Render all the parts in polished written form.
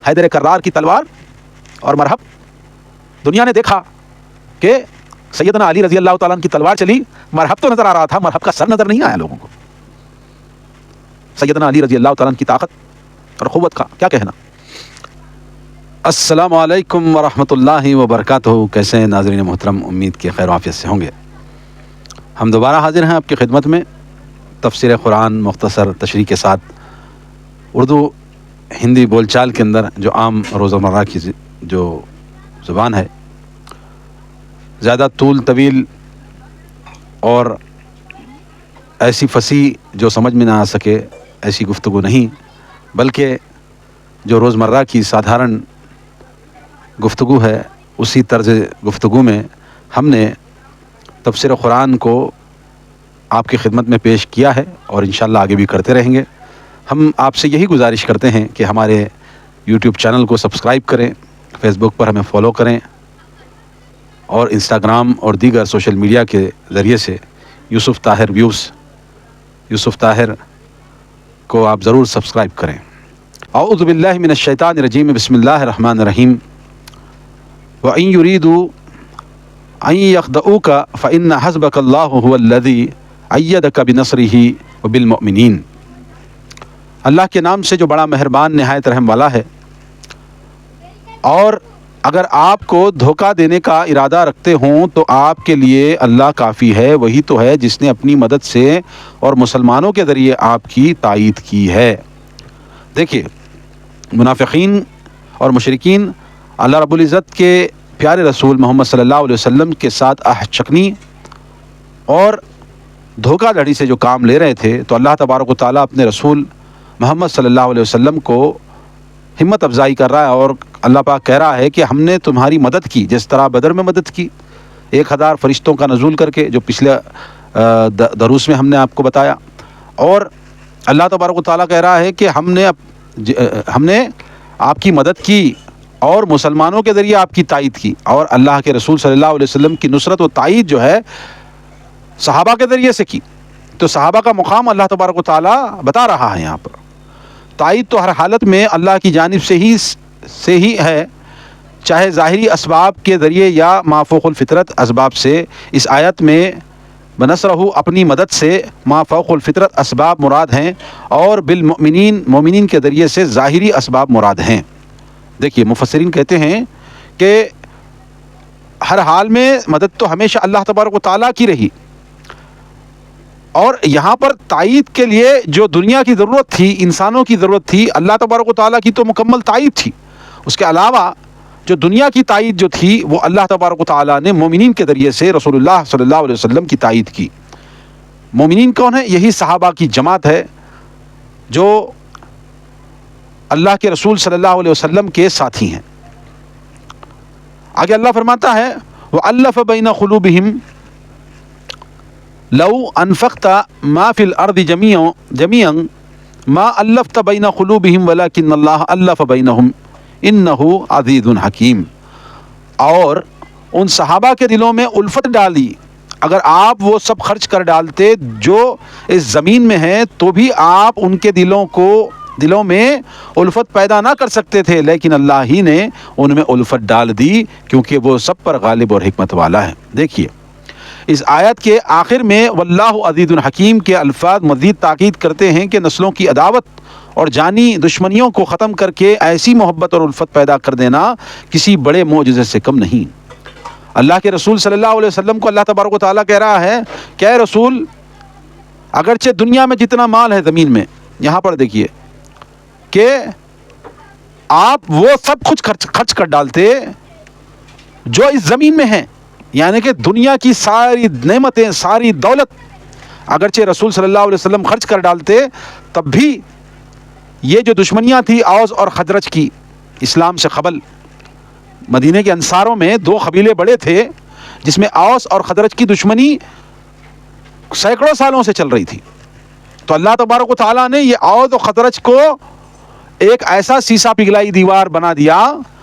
حیدر کرار کی تلوار اور مرہب. دنیا نے دیکھا کہ سیدنا علی رضی اللہ تعالیٰ عنہ کی تلوار چلی, مرہب تو نظر آ رہا تھا, مرہب کا سر نظر نہیں آیا لوگوں کو. سیدنا علی رضی اللہ تعالیٰ عنہ کی طاقت اور قوت کا کیا کہنا. السلام علیکم ورحمۃ اللہ وبرکاتہ. کیسے ہیں ناظرین محترم؟ امید کی خیر و عافیت سے ہوں گے. ہم دوبارہ حاضر ہیں آپ کی خدمت میں تفسیر قرآن مختصر تشریح کے ساتھ, اردو ہندی بول چال کے اندر جو عام روزمرہ کی جو زبان ہے, زیادہ طول طویل اور ایسی فصیح جو سمجھ میں نہ آ سکے ایسی گفتگو نہیں, بلکہ جو روزمرہ کی سادھارن گفتگو ہے اسی طرز گفتگو میں ہم نے تفسیر قرآن کو آپ کی خدمت میں پیش کیا ہے اور انشاءاللہ آگے بھی کرتے رہیں گے. ہم آپ سے یہی گزارش کرتے ہیں کہ ہمارے یوٹیوب چینل کو سبسکرائب کریں, فیس بک پر ہمیں فالو کریں, اور انسٹاگرام اور دیگر سوشل میڈیا کے ذریعے سے یوسف طاہر ویوز, یوسف طاہر کو آپ ضرور سبسکرائب کریں. اعوذ باللہ من الشیطان الرجیم, بسم اللہ الرحمن الرحیم. وَإِن يُرِيدُوا أَن يَخْدَعُوكَ فَإِنَّ حَسْبَكَ اللَّهُ هُوَ الَّذِي أَيَّدَكَ بِنَصْرِهِ وَبِالْمُؤْمِنِينَ. اللہ کے نام سے جو بڑا مہربان نہایت رحم والا ہے. اور اگر آپ کو دھوکہ دینے کا ارادہ رکھتے ہوں تو آپ کے لیے اللہ کافی ہے, وہی تو ہے جس نے اپنی مدد سے اور مسلمانوں کے ذریعے آپ کی تائید کی ہے. دیکھیے, منافقین اور مشرکین اللہ رب العزت کے پیارے رسول محمد صلی اللہ علیہ وسلم کے ساتھ عہد شکنی اور دھوکہ دھڑی سے جو کام لے رہے تھے, تو اللہ تبارک و تعالیٰ اپنے رسول محمد صلی اللہ علیہ وسلم کو ہمت افزائی کر رہا ہے, اور اللہ پاک کہہ رہا ہے کہ ہم نے تمہاری مدد کی جس طرح بدر میں مدد کی 1000 فرشتوں کا نزول کر کے, جو پچھلے دروس میں ہم نے آپ کو بتایا. اور اللہ تبارک و تعالیٰ کہہ رہا ہے کہ ہم نے آپ کی مدد کی اور مسلمانوں کے ذریعے آپ کی تائید کی. اور اللہ کے رسول صلی اللہ علیہ وسلم کی نصرت و تائید جو ہے صحابہ کے ذریعے سے کی. تو صحابہ کا مقام اللہ تبارک و تعالیٰ بتا رہا ہے یہاں پر. تائید تو ہر حالت میں اللہ کی جانب سے ہی ہے, چاہے ظاہری اسباب کے ذریعے یا ما فوق الفطرت اسباب سے. اس آیت میں بنصرہ اپنی مدد سے ما فوق الفطرت اسباب مراد ہیں, اور بالمؤمنین مومنین کے ذریعے سے ظاہری اسباب مراد ہیں. دیکھیے, مفسرین کہتے ہیں کہ ہر حال میں مدد تو ہمیشہ اللہ تبارک و تعالیٰ کی رہی, اور یہاں پر تائید کے لیے جو دنیا کی ضرورت تھی, انسانوں کی ضرورت تھی, اللہ تبارک و تعالیٰ کی تو مکمل تائید تھی. اس کے علاوہ جو دنیا کی تائید جو تھی وہ اللہ تبارک و تعالیٰ نے مومنین کے ذریعے سے رسول اللہ صلی اللہ علیہ وسلم کی تائید کی. مومنین کون ہیں؟ یہی صحابہ کی جماعت ہے جو اللہ کے رسول صلی اللہ علیہ وسلم کے ساتھی ہیں. آگے اللہ فرماتا ہے وَأَلَّفَ بَيْنَ قُلُوبِهِمْ لو انفقت ما فی الارض جمیعا ما الفت بین قلوبہم ولکن اللہ الف بینہم انہ عزیز حکیم. اور ان صحابہ کے دلوں میں الفت ڈالی, اگر آپ وہ سب خرچ کر ڈالتے جو اس زمین میں ہیں تو بھی آپ ان کے دلوں میں الفت پیدا نہ کر سکتے تھے, لیکن اللہ ہی نے ان میں الفت ڈال دی کیونکہ وہ سب پر غالب اور حکمت والا ہے. دیکھیے, اس آیت کے آخر میں واللہ عزیز الحکیم کے الفاظ مزید تاکید کرتے ہیں کہ نسلوں کی عداوت اور جانی دشمنیوں کو ختم کر کے ایسی محبت اور الفت پیدا کر دینا کسی بڑے معجزے سے کم نہیں. اللہ کے رسول صلی اللہ علیہ وسلم کو اللہ تبارک و تعالیٰ کہہ رہا ہے کہ اے رسول, اگرچہ دنیا میں جتنا مال ہے زمین میں, یہاں پر دیکھیے کہ آپ وہ سب کچھ خرچ کر ڈالتے جو اس زمین میں ہیں, یعنی کہ دنیا کی ساری نعمتیں, ساری دولت اگرچہ رسول صلی اللہ علیہ وسلم خرچ کر ڈالتے, تب بھی یہ جو دشمنیاں تھی اوس اور خزرج کی, اسلام سے قبل مدینے کے انصاروں میں 2 قبیلے بڑے تھے جس میں اوس اور خزرج کی دشمنی سینکڑوں سالوں سے چل رہی تھی. تو اللہ تبارک و تعالیٰ نے یہ اوس اور خزرج کو ایک ایسا سیسا پگھلائی دیوار بنا دیا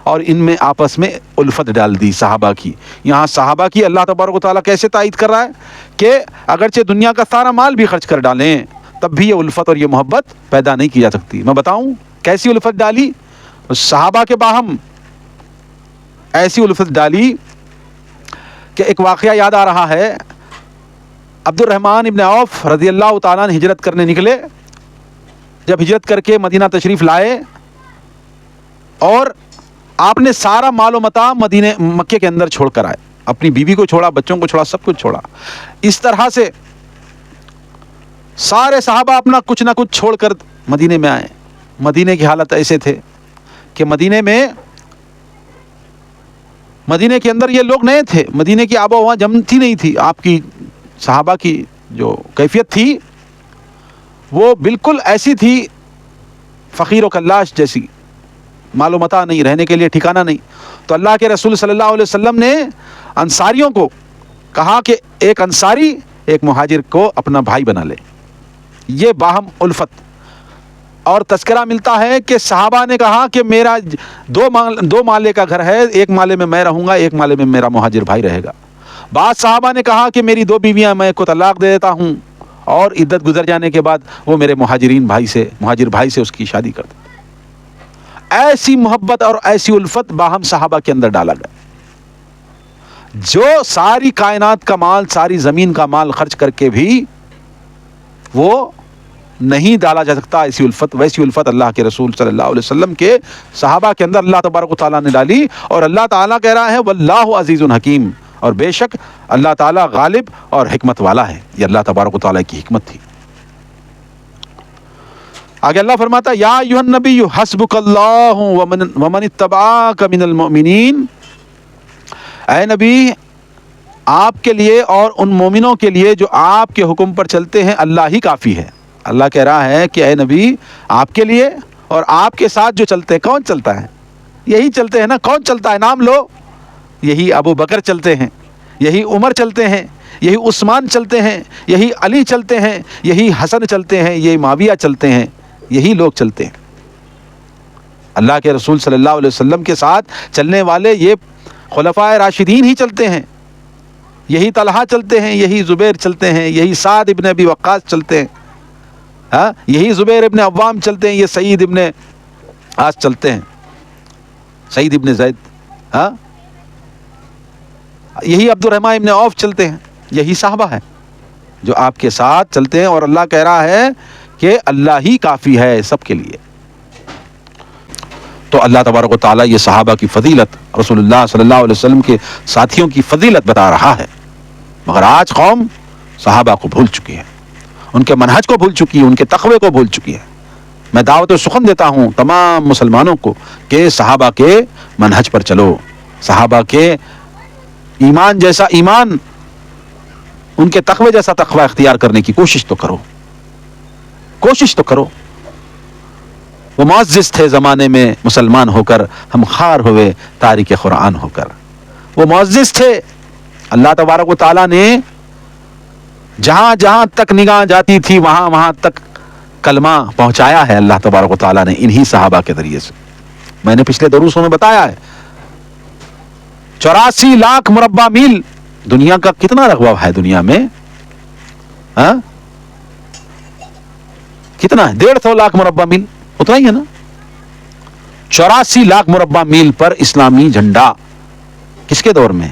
اور ان میں آپس میں الفت ڈال دی صحابہ کی. یہاں صحابہ کی اللہ تبارک و تعالیٰ کیسے تائید کر رہا ہے کہ اگرچہ دنیا کا سارا مال بھی خرچ کر ڈالیں تب بھی یہ الفت اور یہ محبت پیدا نہیں کی جا سکتی. میں بتاؤں کیسی الفت ڈالی. صحابہ کے باہم ایسی الفت ڈالی کہ ایک واقعہ یاد آ رہا ہے. عبد الرحمن ابن عوف رضی اللہ تعالیٰ عنہ ہجرت کرنے نکلے. جب ہجرت کر کے مدینہ تشریف لائے اور آپ نے سارا مال و متاع مکے کے اندر چھوڑ کر آئے. اپنی بیوی کو چھوڑا, بچوں کو چھوڑا, سب کچھ چھوڑا. اس طرح سے سارے صحابہ اپنا کچھ نہ کچھ چھوڑ کر مدینے میں آئے. مدینے کی حالت ایسے تھے کہ مدینے کے اندر یہ لوگ نئے تھے. مدینے کی آب و ہوا جمتی نہیں تھی. آپ کی صحابہ کی جو کیفیت تھی وہ بالکل ایسی تھی فقیر و کلاش جیسی. مال و متاع نہیں, رہنے کے لیے ٹھکانہ نہیں. تو اللہ کے رسول صلی اللہ علیہ وسلم نے انصاریوں کو کہا کہ ایک انصاری ایک مہاجر کو اپنا بھائی بنا لے. یہ باہم الفت. اور تذکرہ ملتا ہے کہ صحابہ نے کہا کہ میرا دو مالے کا گھر ہے, ایک مالے میں میں رہوں گا, ایک مالے میں میرا مہاجر بھائی رہے گا. بعض صحابہ نے کہا کہ میری 2 بیویاں میں کو طلاق دے دیتا ہوں اور عدت گزر جانے کے بعد وہ میرے مہاجر بھائی سے اس کی شادی کر دے. ایسی محبت اور ایسی الفت باہم صحابہ کے اندر ڈالا گیا جو ساری کائنات کا مال, ساری زمین کا مال خرچ کر کے بھی وہ نہیں ڈالا جا سکتا. ایسی الفت, ویسی الفت اللہ کے رسول صلی اللہ علیہ وسلم کے صحابہ کے اندر اللہ تبارک و تعالیٰ نے ڈالی. اور اللہ تعالیٰ کہہ رہا ہے واللہ عزیز حکیم, اور بے شک اللہ تعالیٰ غالب اور حکمت والا ہے. یہ اللہ تبارک و تعالیٰ کی حکمت تھی. آگے اللہ فرماتا یا ایھا النبی حسبک اللہ ومن اتبعک من المؤمنین. اے نبی, آپ کے لیے اور ان مومنوں کے لیے جو آپ کے حکم پر چلتے ہیں اللہ ہی کافی ہے. اللہ کہہ رہا ہے کہ اے نبی, آپ کے لیے اور آپ کے ساتھ جو چلتے ہیں, کون چلتا ہے؟ یہی چلتے ہیں نا. کون چلتا ہے؟ نام لو. یہی ابو بکر چلتے ہیں, یہی عمر چلتے ہیں, یہی عثمان چلتے ہیں, یہی علی چلتے ہیں, یہی حسن چلتے ہیں, یہی معاویہ چلتے ہیں, یہی لوگ چلتے ہیں. اللہ کے رسول صلی اللہ علیہ وسلم کے ساتھ چلنے والے یہ خلفائے راشدین ہی چلتے ہیں. یہی طلحہ چلتے ہیں, یہی زبیر چلتے ہیں, یہی سعد ابن ابی وقاص چلتے ہیں, یہی زبیر ابن عوام چلتے ہیں, یہ سعید ابن عاص چلتے ہیں, سعید ابن زید, یہی عبد الرحمن ابن عوف چلتے ہیں. یہی صحابہ ہیں جو آپ کے ساتھ چلتے ہیں. اور اللہ کہہ رہا ہے کہ اللہ ہی کافی ہے سب کے لیے. تو اللہ تبارک و تعالیٰ یہ صحابہ کی فضیلت, رسول اللہ صلی اللہ علیہ وسلم کے ساتھیوں کی فضیلت بتا رہا ہے. مگر آج قوم صحابہ کو بھول چکی ہے, ان کے منہج کو بھول چکی ہے, ان کے تقوی کو بھول چکی ہے. میں دعوت و سخن دیتا ہوں تمام مسلمانوں کو کہ صحابہ کے منہج پر چلو, صحابہ کے ایمان جیسا ایمان, ان کے تقوی جیسا تقوی اختیار کرنے کی کوشش تو کرو, کوشش تو کرو. وہ معزز تھے زمانے میں مسلمان ہو کر, ہم خوار ہوئے تارک قرآن ہو کر. وہ معزز تھے, اللہ تبارک و تعالیٰ نے جہاں جہاں تک نگاہ جاتی تھی وہاں وہاں تک کلمہ پہنچایا ہے اللہ تبارک و تعالیٰ نے انہی صحابہ کے ذریعے سے. میں نے پچھلے دروسوں میں بتایا ہے 84 لاکھ مربع میل دنیا کا کتنا رقبہ ہے دنیا میں؟ کتنا ہے؟ 150 لاکھ مربع میل, اتنا ہی ہے نا. 84 لاکھ مربع میل پر اسلامی جھنڈا کس کے دور میں؟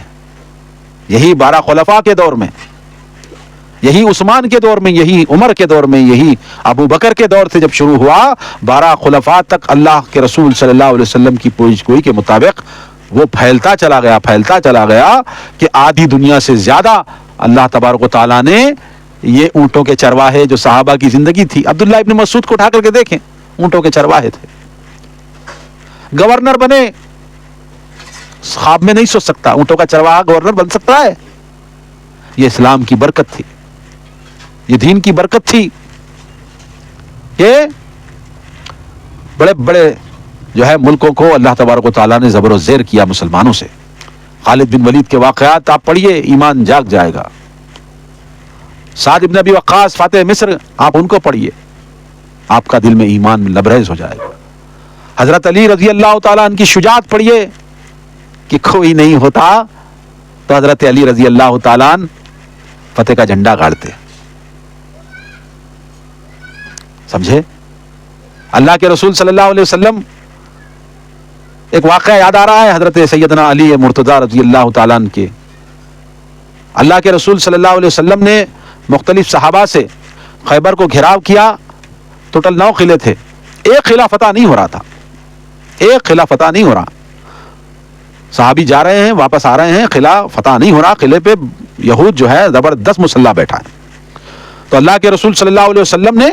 یہی 12 خلفاء کے دور میں, یہی عثمان کے دور میں, یہی عمر کے دور میں, یہی ابو بکر کے دور سے جب شروع ہوا 12 خلفاء تک اللہ کے رسول صلی اللہ علیہ وسلم کی پوچھ گوئی کے مطابق وہ پھیلتا چلا گیا کہ آدھی دنیا سے زیادہ اللہ تبارک و تعالیٰ نے یہ اونٹوں کے چرواہے جو صحابہ کی زندگی تھی. عبداللہ ابن مسعود کو اٹھا کر کے دیکھیں, اونٹوں کے چرواہے تھے. گورنر بنے, خواب میں نہیں سوچ سکتا اونٹوں کا چرواہا گورنر بن سکتا ہے. یہ اسلام کی برکت تھی, یہ دین کی برکت تھی کہ بڑے بڑے جو ہے ملکوں کو اللہ تبارک و تعالیٰ نے زبر و زیر کیا مسلمانوں سے. خالد بن ولید کے واقعات آپ پڑھیے, ایمان جاگ جائے گا. سعد ابن ابی وقاص فاتح مصر, آپ ان کو پڑھیے, آپ کا دل میں ایمان میں لبریز ہو جائے گا. حضرت علی رضی اللہ تعالیٰ ان کی شجاعت پڑھیے کہ کوئی نہیں ہوتا تو حضرت علی رضی اللہ تعالیٰ فتح کا جھنڈا گاڑتے. سمجھے؟ اللہ کے رسول صلی اللہ علیہ وسلم ایک واقعہ یاد آ رہا ہے حضرت سیدنا علی مرتضیٰ رضی اللہ تعالیٰ عنہ کے. اللہ کے رسول صلی اللہ علیہ وسلم نے مختلف صحابہ سے خیبر کو گھیراؤ کیا. ٹوٹل 9 قلعے تھے. ایک قلعہ فتح نہیں ہو رہا تھا, ایک قلعہ فتح نہیں ہو رہا. صحابی جا رہے ہیں, واپس آ رہے ہیں, قلعہ فتح نہیں ہو رہا. قلعے پہ یہود جو ہے زبردست مسلح بیٹھا ہے. تو اللہ کے رسول صلی اللہ علیہ وسلم نے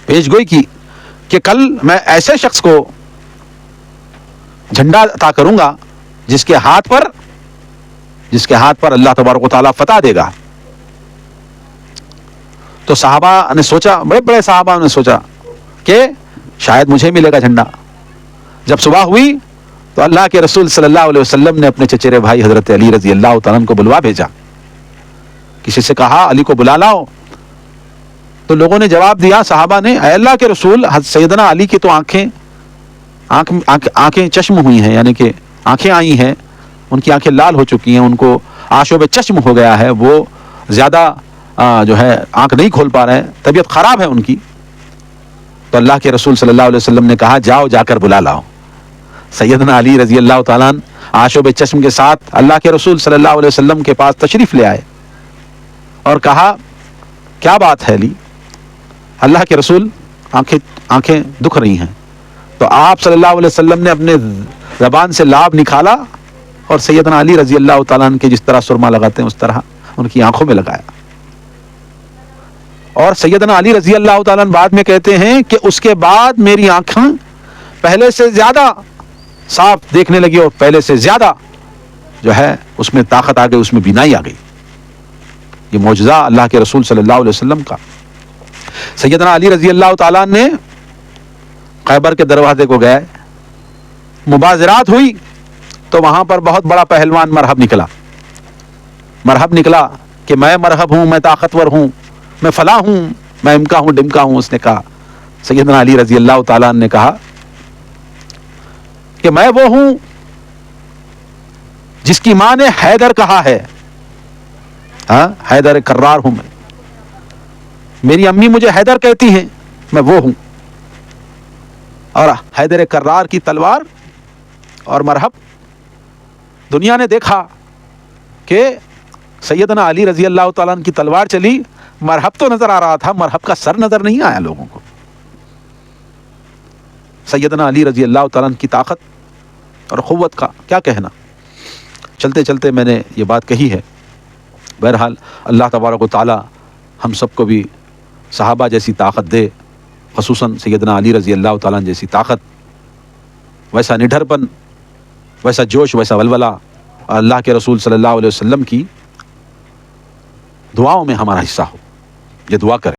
پیش گوئی کی کہ کل میں ایسے شخص کو جھنڈا عطا کروں گا جس کے ہاتھ پر اللہ تبارک و تعالیٰ فتح دے گا. تو صحابہ نے سوچا, بڑے بڑے صحابہ نے سوچا کہ شاید مجھے ملے گا جھنڈا. جب صبح ہوئی تو اللہ کے رسول صلی اللہ علیہ وسلم نے اپنے چچیرے بھائی حضرت علی رضی اللہ تعالیٰ عنہ کو بلوا بھیجا. کسی سے کہا علی کو بلا لاؤ. تو لوگوں نے جواب دیا, صحابہ نے, اے اللہ کے رسول, سیدنا علی کی تو آنکھیں چشم ہوئی ہیں, یعنی کہ آنکھیں آئی ہیں, ان کی آنکھیں لال ہو چکی ہیں, ان کو آشوب چشم ہو گیا ہے, وہ زیادہ جو ہے آنکھ نہیں کھول پا رہے ہیں, طبیعت خراب ہے ان کی. تو اللہ کے رسول صلی اللہ علیہ وسلم نے کہا جاؤ جا کر بلا لاؤ. سیدنا علی رضی اللہ تعالیٰ عنہ آشوب چشم کے ساتھ اللہ کے رسول صلی اللہ علیہ وسلم کے پاس تشریف لے آئے اور کہا کیا بات ہے علی؟ اللہ کے رسول آنکھیں دکھ رہی ہیں. تو آپ صلی اللہ علیہ وسلم نے اپنے زبان سے لعاب نکالا اور سیدنا علی رضی اللہ تعالیٰ عنہ کے جس طرح سرما لگاتے ہیں اس طرح ان کی آنکھوں میں لگایا. اور سیدنا علی رضی اللہ تعالیٰ عنہ بعد میں کہتے ہیں کہ اس کے بعد میری آنکھیں پہلے سے زیادہ صاف دیکھنے لگی اور پہلے سے زیادہ جو ہے اس میں طاقت آ گئی, اس میں بینائی آ گئی. یہ معجزہ اللہ کے رسول صلی اللہ علیہ وسلم کا. سیدنا علی رضی اللہ تعالیٰ نے خیبر کے دروازے کو گئے, مبازرات ہوئی تو وہاں پر بہت بڑا پہلوان مرحب نکلا کہ میں مرحب ہوں, میں طاقتور ہوں, میں فلاں ہوں, میں امکا ہوں ڈمکا ہوں. اس نے کہا, سیدنا علی رضی اللہ تعالیٰ نے کہا کہ میں وہ ہوں جس کی ماں نے حیدر کہا ہے, حیدر کرار ہوں میں, میری امی مجھے حیدر کہتی ہیں, میں وہ ہوں. اور حیدر کرار کی تلوار اور مرحب, دنیا نے دیکھا کہ سیدنا علی رضی اللہ تعالیٰ کی تلوار چلی, مرحب تو نظر آ رہا تھا, مرحب کا سر نظر نہیں آیا لوگوں کو. سیدنا علی رضی اللہ تعالیٰ کی طاقت اور قوت کا کیا کہنا. چلتے چلتے میں نے یہ بات کہی ہے. بہرحال اللہ تبارک و تعالیٰ ہم سب کو بھی صحابہ جیسی طاقت دے, خصوصاً سیدنا علی رضی اللہ تعالیٰ جیسی طاقت, ویسا نڈھر پن, ویسا جوش, ویسا ولولہ. اور اللہ کے رسول صلی اللہ علیہ وسلم کی دعاؤں میں ہمارا حصہ ہو. یہ دعا کریں.